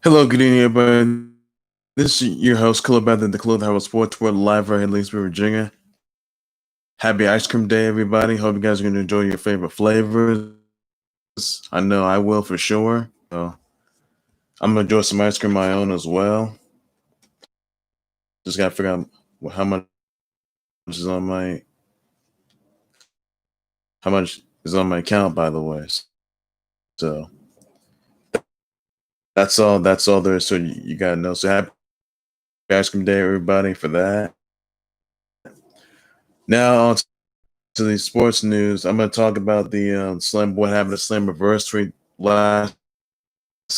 Hello, good evening, everybody. This is your host, Colabeth, the Clubhouse Sports World, live right here in Leesburg, Virginia. Happy Ice Cream Day, everybody. Hope you guys are going to enjoy your favorite flavors. I know I will for sure. So I'm going to enjoy some ice cream of my own as well. Just got to figure out how much is on my account, by the way. So that's all there is. So you got to know. So happy Ice Cream Day, everybody, for that. Now on to the sports news. I'm going to talk about the what happened at Slammiversary last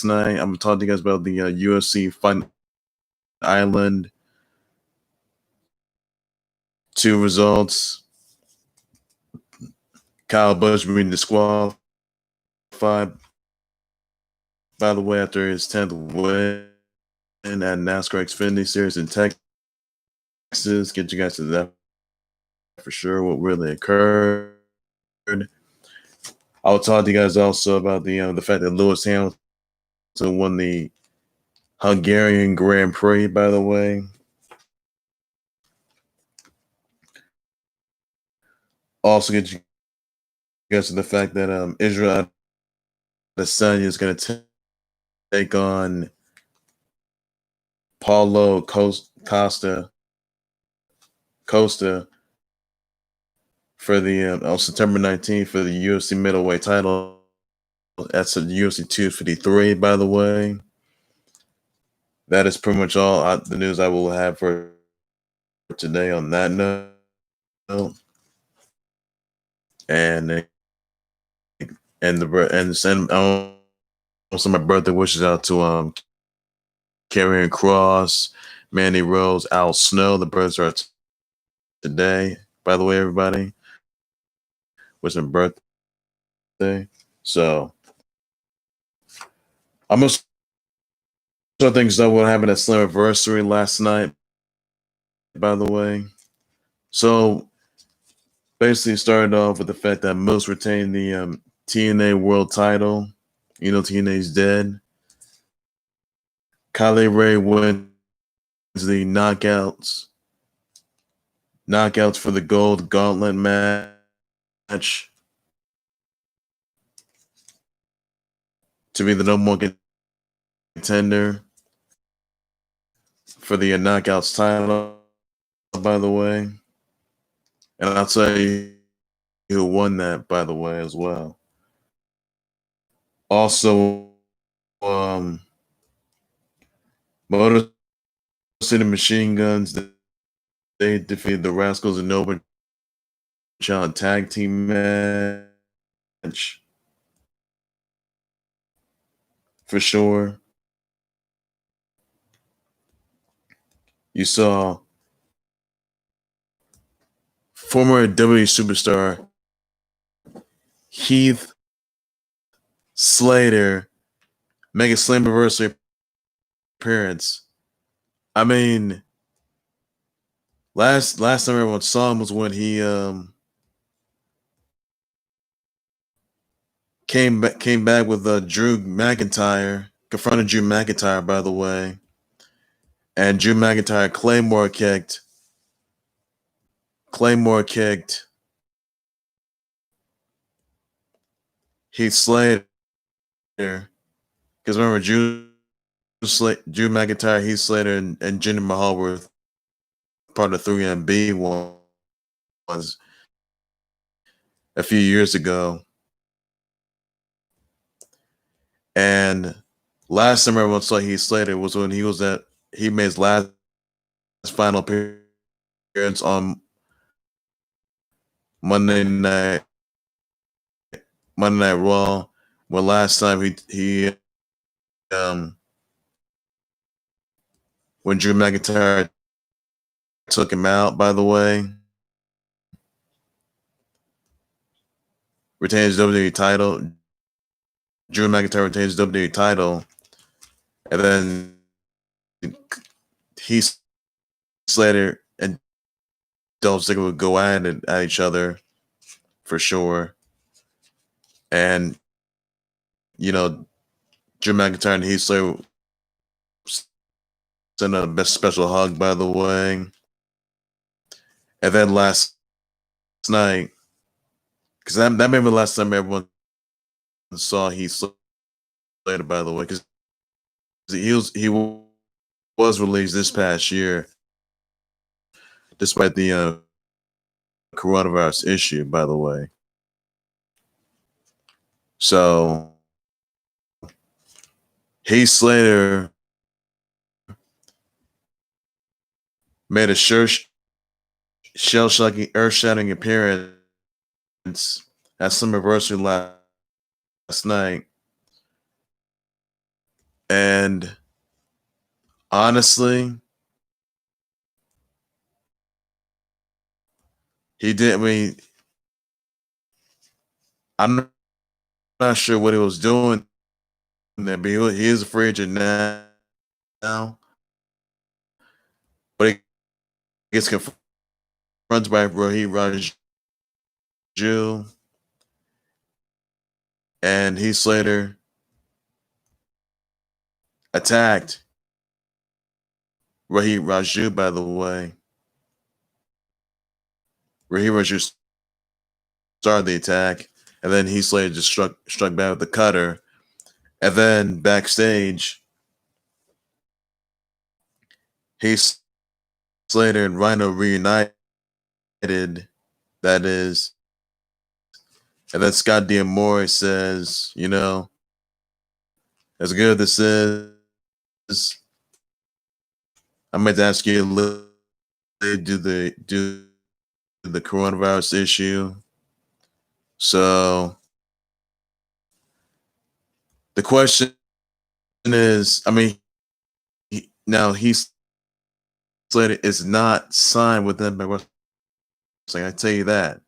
night. I'm going to talk to you guys about the UFC Fight Island 2 results. Kyle Busch being disqualified, by the way, after his 10th win at NASCAR Xfinity Series in Texas. Get you guys to that for sure, what really occurred. I'll talk to you guys also about the fact that Lewis Hamilton won the Hungarian Grand Prix, by the way. Also get you guys to the fact that Israel Adesanya is going to take on Paulo Costa for the on September 19th for the UFC middleweight title. That's the UFC 253, by the way. That is pretty much all the news I will have for today on that note. And send also my birthday wishes out to Karrion Kross, Mandy Rose, Al Snow. The birthdays are today, by the way, everybody. Was my birthday. So I'm gonna start things up what happened at Slammiversary last night, by the way. So basically started off with the fact that Moose retained the TNA World Title. You know TNA's dead. Kylie Rae wins the knockouts for the gold gauntlet match to be the number one contender for the knockouts title, by the way. And I'll tell you who won that, by the way, as well. Also, Motor City Machine Guns, they defeated the Rascalz in Nova Child tag team match for sure. You saw former WWE superstar Heath Slater make a Slammiversary appearance. I mean, last time everyone saw him was when he came back with Drew McIntyre, confronted Drew McIntyre, by the way, and Drew McIntyre Claymore kicked Heath Slater, because remember Drew McIntyre, Heath Slater, and Jinder Mahal were part of 3MB ones a few years ago. And last time everyone saw Heath Slater was when he made his last final appearance on Monday Night Raw. Well, last time he when Drew McIntyre took him out, by the way, retains WWE title. Drew McIntyre retains WWE title, and then Heath Slater and Dolph Ziggler would go at each other for sure. And Drew McIntyre and Heath Slater send out a best special hug, by the way. And then last night, because that may be the last time everyone saw Heath Slater, by the way, because he was released this past year, despite the coronavirus issue, by the way. So Heath Slater made a shell-shocking, earth-shattering appearance at Slammiversary last night. And honestly, he did. I mean, I'm not sure what he was doing there, but he is a free agent now. But he gets confronted by Rohit Raju and Heath Slater attacked Rohit Raju, by the way. Rohit Raju started the attack, and then Heath Slater just struck back with the cutter. And then backstage, Heath Slater and Rhyno reunited. That is. And then Scott D'Amore says, you know, as good as this is, I meant to ask you to do the coronavirus issue. So the question is, I mean, now Heath Slater is not signed with them by wrestling. I tell you that.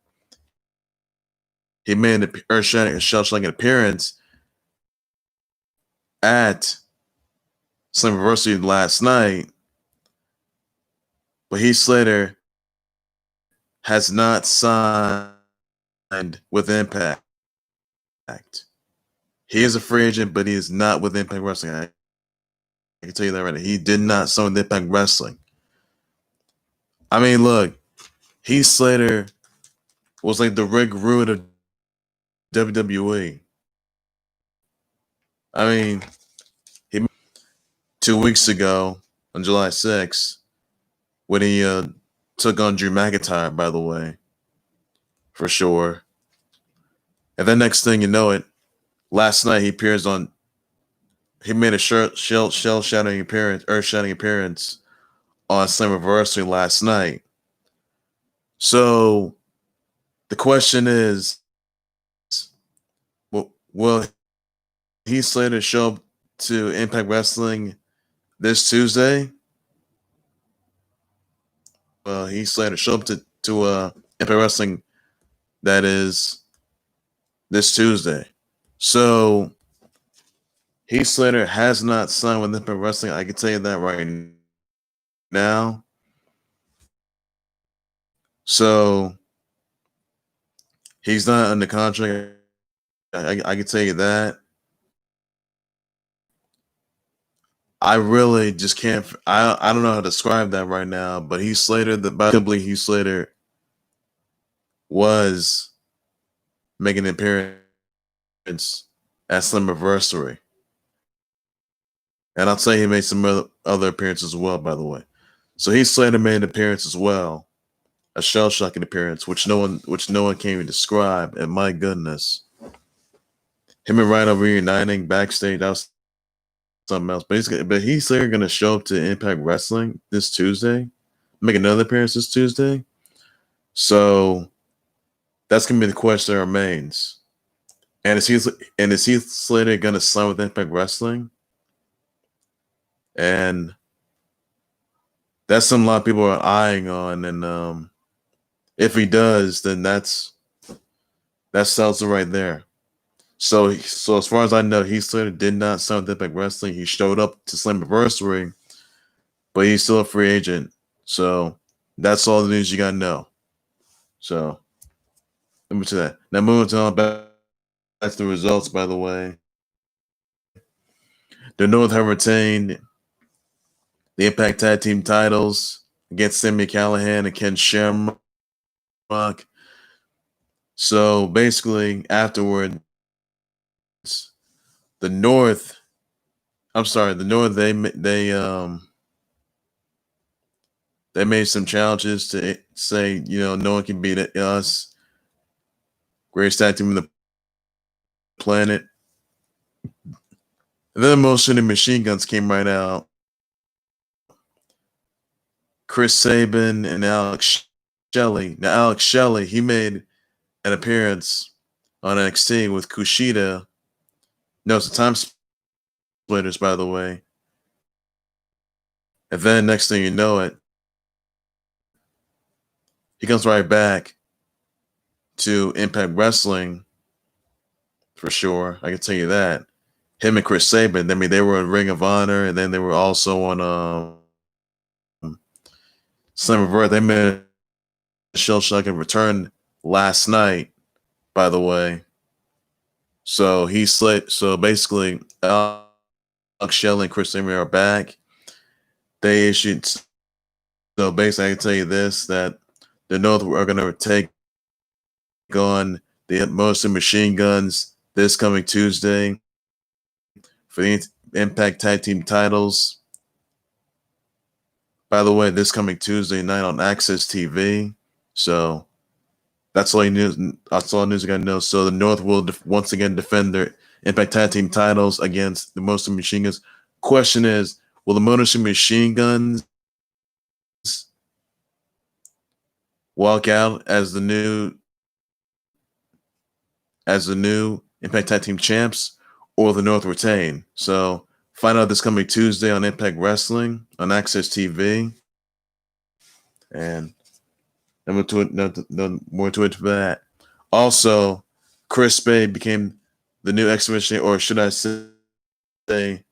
He made an earth-shattering, shell-shocking appearance at Slammiversary last night, but Heath Slater has not signed with Impact. He is a free agent, but he is not with Impact Wrestling. I can tell you that right now. He did not sign with Impact Wrestling. I mean, look, Heath Slater was like the Rick Rude of WWE. I mean, 2 weeks ago on July 6th, when he took on Drew McIntyre, by the way, for sure. And then next thing you know it, last night he made a shell-shattering appearance, earth-shattering appearance on Slammiversary last night. So the question is, will Heath Slater show up to Impact Wrestling this Tuesday? Well, Heath Slater show up to Impact Wrestling, that is, this Tuesday. So Heath Slater has not signed with Impact Wrestling. I can tell you that right now. So he's not under contract. I can tell you that. I really just can't. I don't know how to describe that right now. But Heath Slater, Heath Slater was making an appearance at Slammiversary. And I'll say he made some other appearances as well, by the way. So Heath Slater made an appearance as well, a shell-shocking appearance, which no one can even describe. And my goodness, him and Rhyno reuniting backstage, that was something else. But Heath Slater going to show up to Impact Wrestling this Tuesday, make another appearance this Tuesday. So that's going to be the question that remains. And is Heath Slater going to sign with Impact Wrestling? And that's something a lot of people are eyeing on. And if he does, then that sells it right there. So as far as I know, Heath Slater did not sign with Impact Wrestling. He showed up to Slammiversary, but he's still a free agent. So that's all the news you got to know. So let me to that. Now moving on back to the results, by the way. The North have retained the Impact Tag Team titles against Sami Callihan and Ken Shamrock. So basically, afterward, the North. I'm sorry, the North. They made some challenges to say, no one can beat us. Greatest tag team on the planet. And then the Motion Machine Guns came right out. Chris Sabin and Alex Shelley. Now, Alex Shelley, he made an appearance on NXT with Kushida. No, it's the Time Splitters, by the way. And then next thing you know it, he comes right back to Impact Wrestling for sure. I can tell you that. Him and Chris Sabin, I mean, they were in Ring of Honor, and then they were also on Slammiversary. They made a shell-shocking return last night, by the way. So so basically, Alex Shelley and Chris Sabin are back. They issued. So basically, I can tell you this: that the North are going to take on the Motion Machine Guns this coming Tuesday for the Impact Tag Team titles. By the way, this coming Tuesday night on Access TV. So that's all you need. That's all news you got to know. So the North will once again defend their Impact Tag Team titles against the Motion Machine Guns. Question is, will the Motion Machine Guns walk out as the new Impact Tag Team champs, or the North retain? So find out this coming Tuesday on Impact Wrestling on Access TV. And more to it for that. Also, Chris Bay became the new X Division, or should I say, the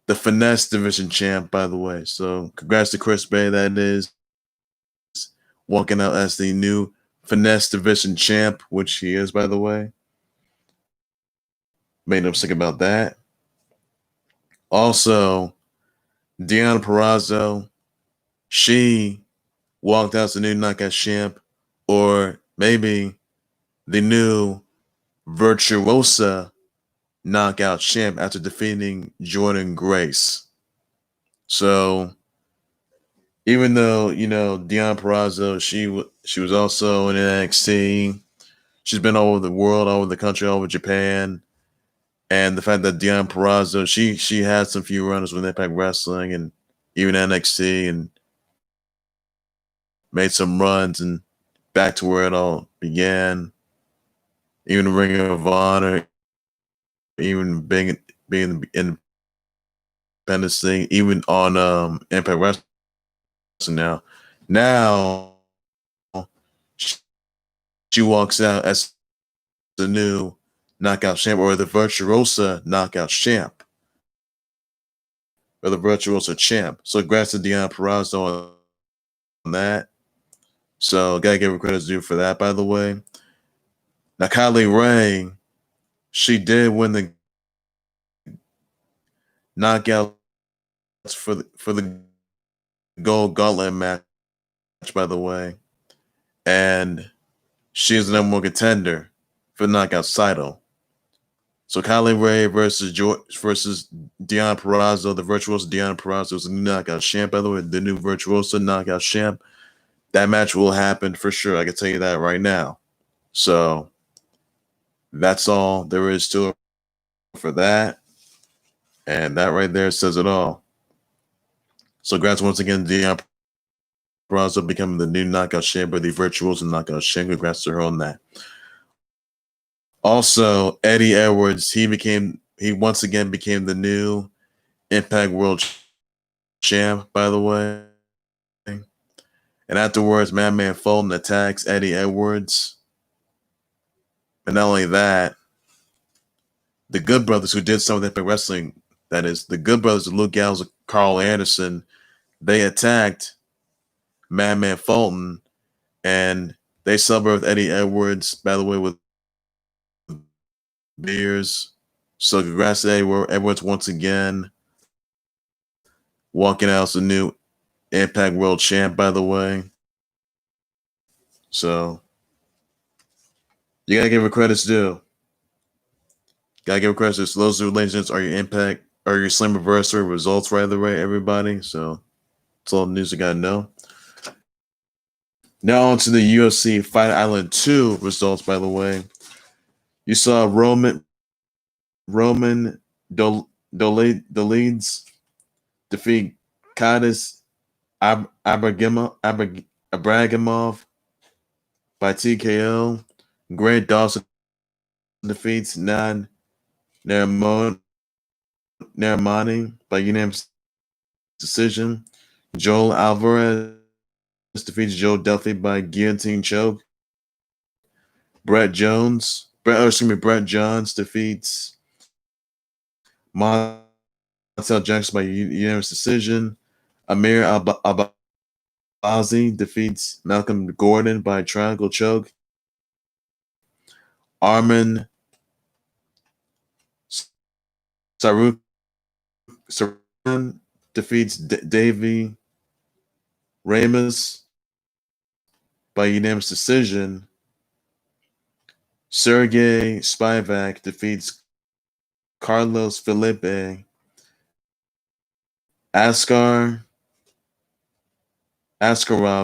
Finnesse Division champ, by the way. So congrats to Chris Bay, that is, walking out as the new Finnesse Division champ, which he is, by the way. Made no mistake about that. Also, Deonna Purrazzo, she walked out as the new Knockout champ, or maybe the new Virtuosa Knockout champ after defeating Jordan Grace. So even though, Deonna Purrazzo, she was also in NXT. She's been all over the world, all over the country, all over Japan. And the fact that Deonna Purrazzo, she had some few runners with Impact Wrestling and even NXT, and made some runs and back to where it all began. Even Ring of Honor, even being in independent thing, even on Impact Wrestling now she walks out as the new Knockout champ, or the Virtuosa Knockout champ, or the Virtuosa champ. So congrats to Deonna Purrazzo on that. So gotta give her credit due for that, by the way. Now Kylie Rae, she did win the Knockouts for the Gold Gauntlet match, by the way, and she is the number one contender for the Knockouts title. So Kylie Rae versus Deonna Purrazzo, the Virtuosa Deonna Purrazzo is the new Knockout champ, by the way, the new Virtuosa Knockout champ. That match will happen for sure. I can tell you that right now. So that's all there is to it for that. And that right there says it all. So congrats once again, Deonna Purrazzo becoming the new Knockout champ, or the Virtuosa Knockout champ. Congrats to her on that. Also, Eddie Edwards, he once again became the new Impact World champ, by the way. And afterwards, Madman Fulton attacks Eddie Edwards. And not only that, the Good Brothers, who did some of the Impact Wrestling, that is, the Good Brothers of Luke Gallows and Carl Anderson, they attacked Madman Fulton, and they celebrated with Eddie Edwards, by the way, with beers. So congrats to Eddie Edwards once again, walking out as the new Impact World Champ, by the way. So you gotta give her credit's due. Gotta give her credit's due. Those relations are your Impact or your Slammiversary results, right away, everybody. So that's all the news you gotta know. Now on to the UFC Fight Island 2 results, by the way. You saw Roman Dolidze defeat Kadis Abragimov by TKO. Grant Dawson defeats Narimani by unanimous decision. Joel Alvarez defeats Joe Duffy by guillotine choke. Brett Jones defeats Montel Jackson by unanimous decision. Amir Albazi defeats Malcolm Gordon by triangle choke. Arman Sarukian defeats Davey Ramos by unanimous decision. Sergey Spivak defeats Carlos Felipe. Askarov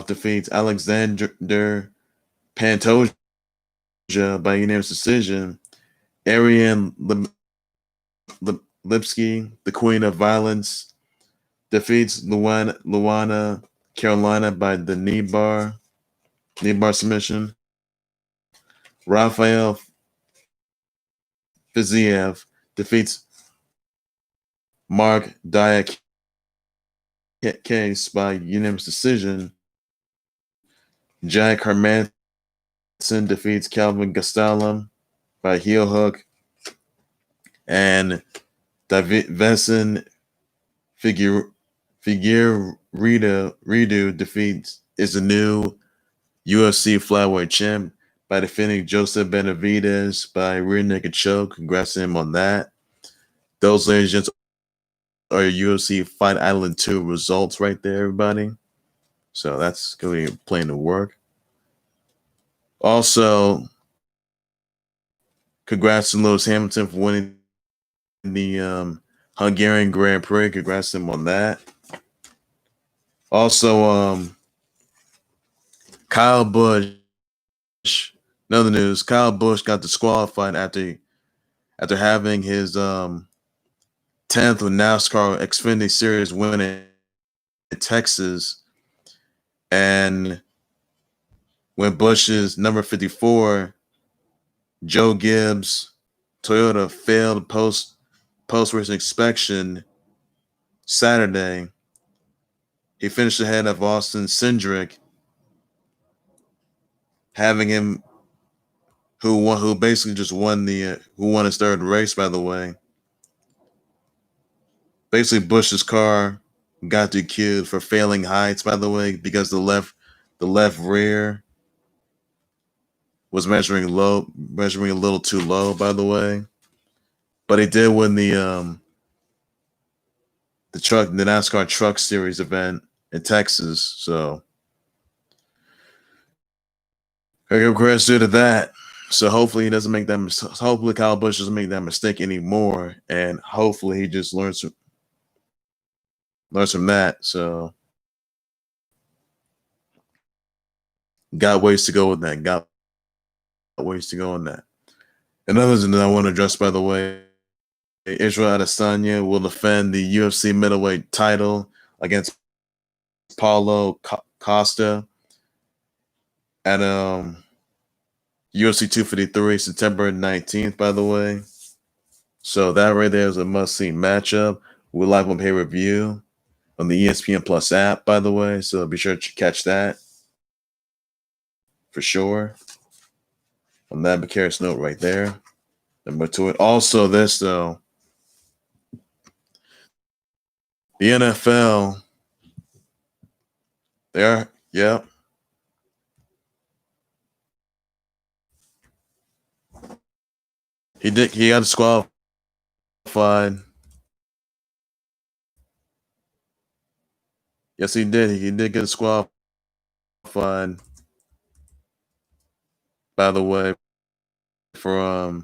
defeats Alexander Pantoja by unanimous decision. Ariane Lipsky, the Queen of Violence, defeats Luana Carolina by the knee bar submission. Rafael Fiziev defeats Mark Diakase by unanimous decision. Jack Hermanson defeats Calvin Gastelum by heel hook. And David Vincent Figueiredo is the new UFC flyweight champ by defeating Joseph Benavidez by rear naked choke. Congrats to him on that. Those legends are your UFC Fight Island 2 results right there, everybody. So that's going to be playing to work. Also, congrats to Lewis Hamilton for winning the Hungarian Grand Prix. Congrats to him on that. Also, Kyle Busch. Another news: Kyle Busch got disqualified after having his 10th NASCAR Xfinity Series win in Texas, and when Busch's number 54, Joe Gibbs Toyota, failed post race inspection Saturday, he finished ahead of Austin Cindric, having him who basically just won his third race, by the way. Basically, Busch's car got DQ'd for failing heights, by the way, because the left rear was measuring a little too low, by the way. But he did win the NASCAR Truck Series event in Texas, so congrats due to that. So hopefully he doesn't make that. Hopefully Kyle Busch doesn't make that mistake anymore, and hopefully he just learns from that. So got ways to go with that. Got ways to go on that. Another thing that I want to address, by the way, Israel Adesanya will defend the UFC middleweight title against Paulo Costa at UFC 253 September 19th, by the way. So that right there is a must-see matchup. We're live on pay-per-view on the ESPN Plus app, by the way. So be sure to catch that for sure. On that precarious note right there. Number two. Also, this, though. The NFL, yeah. He got disqualified Yes, he did. He did get disqualified. By the way, for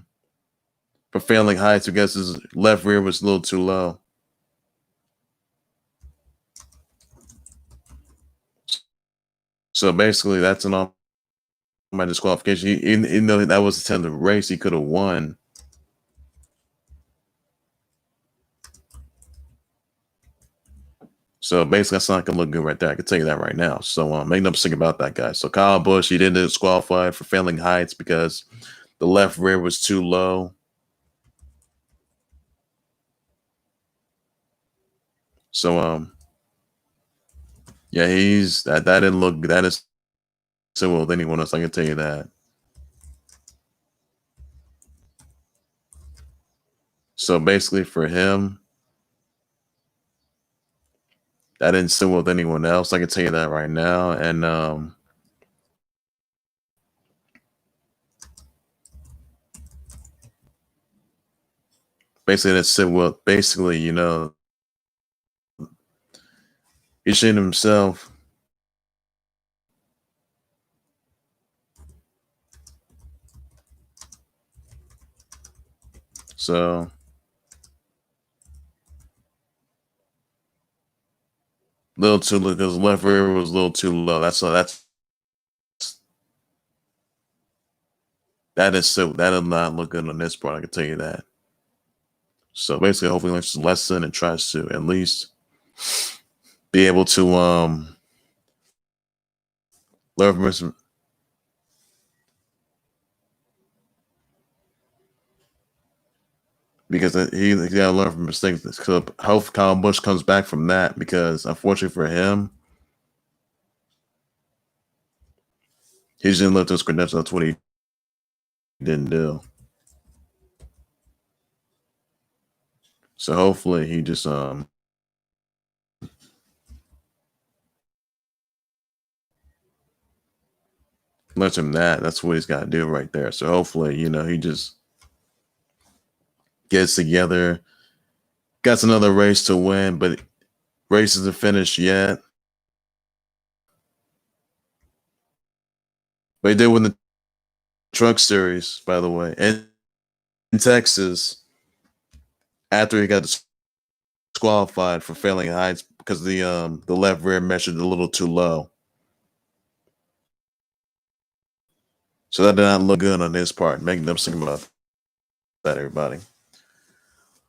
failing heights because his left rear was a little too low. So basically, that's an on my disqualification. Even though that was a tender race, he could have won. So basically, that's not gonna look good right there. I can tell you that right now. So make no mistake about that, guys. So Kyle Busch, he did disqualify for failing heights because the left rear was too low. So yeah, he's that didn't look that is similar with anyone else. I can tell you that. So basically, for him, that didn't sit with anyone else. I can tell you that right now. And basically, that's sit with basically, he shit himself. So little too low because left rear was a little too low. That is not look good on this part. I can tell you that. So basically, hopefully, learns his lesson and tries to at least be able to learn from his. Because he got to learn from mistakes. So hope Kyle Busch comes back from that because unfortunately for him, he didn't live to his credentials. That's what he didn't do. So hopefully he just learns him that. That's what he's got to do right there. So hopefully, he just gets together, got another race to win, but race isn't finished yet. But he did win the Truck Series, by the way, and in Texas after he got disqualified for failing heights because the left rear measured a little too low. So that did not look good on his part. Make no mistake about that, everybody.